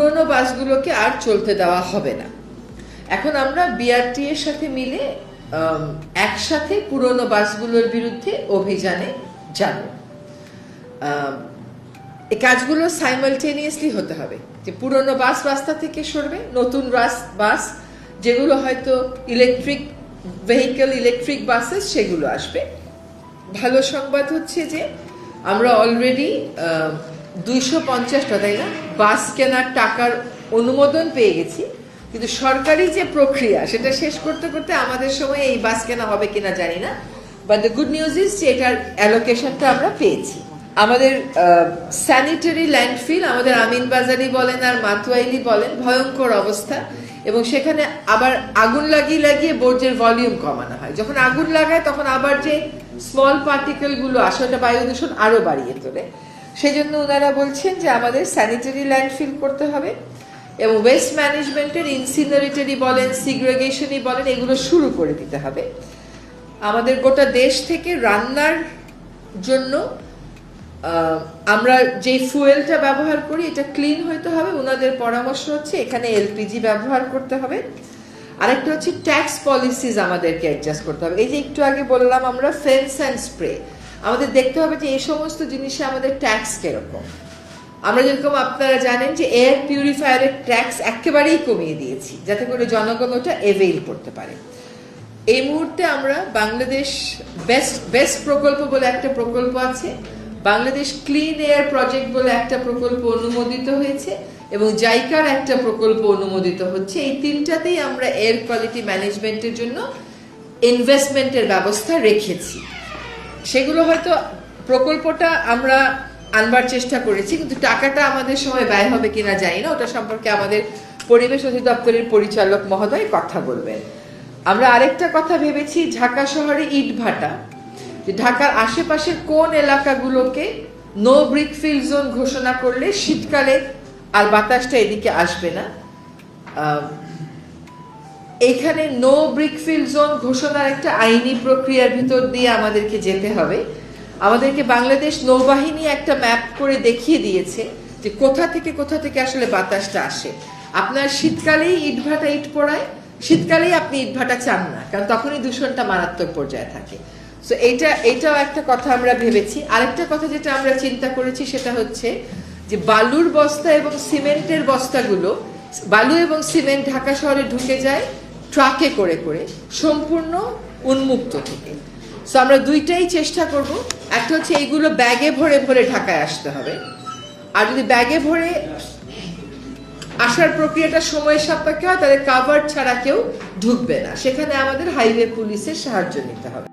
পুরনো বাসগুলোকে আর চলতে দেওয়া হবে না। এখন আমরা বিআরটি এর সাথে মিলে একসাথে পুরনো বাসগুলোর বিরুদ্ধে অভিযানে যাব। এই কাজগুলো সাইমালটেনিয়াসলি হতে হবে, যে পুরনো বাস রাস্তা থেকে সরবে, নতুন বাস যেগুলো হয়তো ইলেকট্রিক ভেহিকেল, ইলেকট্রিক বাসেস, সেগুলো আসবে। ভালো সংবাদ হচ্ছে যে আমরা অলরেডি 250টা, তাই না, বাস কেনার টাকার অনুমোদন পেয়ে গেছি, কিন্তু সরকারি যে প্রক্রিয়া সেটা শেষ করতে করতে আমাদের সময় এই বাস কেনা হবে কিনা জানি না। But the good news is যে এটার অ্যালোকেশনটা আমরা পেয়েছি। আমাদের স্যানিটারি ল্যান্ডফিল, আমাদের আমিনবাজারি বলেন আর মাতুয়াইলি বলেন, ভয়ঙ্কর অবস্থা, এবং সেখানে আবার আগুন লাগিয়ে বর্জ্যের ভলিউম কমানো হয়। যখন আগুন লাগায় তখন আবার যে স্মল পার্টিকেল গুলো আসে, ওটা বায়ু দূষণ আরো বাড়িয়ে তোলে। সেই জন্য ওনারা বলছেন যে আমাদের স্যানিটারি ল্যান্ডফিল করতে হবে এবং ওয়েস্ট ম্যানেজমেন্টের ইনসিনারেটরি বলেন, সিগ্রেগেশনই বলেন, এগুলো শুরু করে দিতে হবে। আমাদের গোটা দেশ থেকে রান্নার জন্য আমরা যে ফুয়েলটা ব্যবহার করি এটা ক্লিন হইতে হবে। ওনাদের পরামর্শ হচ্ছে এখানে এলপিজি ব্যবহার করতে হবে। আরেকটা হচ্ছে ট্যাক্স পলিসিস আমাদেরকে অ্যাডজাস্ট করতে হবে। এই যে একটু আগে বললাম আমরা ফেন্স অ্যান্ড স্প্রে, আমাদের দেখতে হবে যে এই সমস্ত জিনিসে আমাদের ট্যাক্স কিরকম। আমরা যেরকম আপনারা জানেন যে এয়ার পিউরিফায়ারের ট্যাক্স একেবারেই কমিয়ে দিয়েছি, যাতে করে জনগণ ওটা এভেইল করতে পারে। এই মুহূর্তে আমরা বাংলাদেশ বেস্ট প্রকল্প বলে একটা প্রকল্প আছে, বাংলাদেশ ক্লিন এয়ার প্রজেক্ট বলে একটা প্রকল্প অনুমোদিত হয়েছে, এবং জাইকার একটা প্রকল্প অনুমোদিত হচ্ছে। এই তিনটাতেই আমরা এয়ার কোয়ালিটি ম্যানেজমেন্টের জন্য ইনভেস্টমেন্টের ব্যবস্থা রেখেছি। সেগুলো হয়তো প্রকল্পটা আমরা আনবার চেষ্টা করেছি, কিন্তু টাকাটা আমাদের সময় ব্যয় হবে কিনা জানি না। ওটা সম্পর্কে আমাদের পরিবেশ অধিদপ্তরের পরিচালক মহোদয় কথা বলবেন। আমরা আরেকটা কথা ভেবেছি, ঢাকা শহরে ইটভাটা, যে ঢাকার আশেপাশের কোন এলাকাগুলোকে নো ব্রিক ফিল জোন ঘোষণা করলে শীতকালে আর বাতাসটা এদিকে আসবে না। এখানে নো ব্রিক ফিল জোন ঘোষণার একটা আইনি প্রক্রিয়ার ভিতর দিয়ে আমাদেরকে যেতে হবে। আমাদেরকে বাংলাদেশ নৌবাহিনী একটা ম্যাপ করে দেখিয়ে দিয়েছে যে কোথা থেকে আসলে বাতাসটা আসে। আপনার শীতকালেই ইটভাটা ইট পড়ায়, শীতকালেই আপনি ইটভাটা চান না, কারণ তখনই দূষণটা মারাত্মক পর্যায়ে থাকে। সো এইটাও একটা কথা আমরা ভেবেছি। আরেকটা কথা যেটা আমরা চিন্তা করেছি সেটা হচ্ছে যে বালুর বস্তা এবং সিমেন্টের বস্তাগুলো, বালু এবং সিমেন্ট ঢাকা শহরে ঢুকে যায় ট্রাকে করে করে, সম্পূর্ণ উন্মুক্ত থেকে। সো আমরা দুইটাই চেষ্টা করব। একটা হচ্ছে এইগুলো ব্যাগে ভরে ভরে ঢাকায় আসতে হবে, আর যদি ব্যাগে ভরে আসার প্রক্রিয়াটা সময় সাপেক্ষ হয় তাহলে কাভার ছাড়া কেউ ঢুকবে না, সেখানে আমাদের হাইওয়ে পুলিশের সাহায্য নিতে হবে।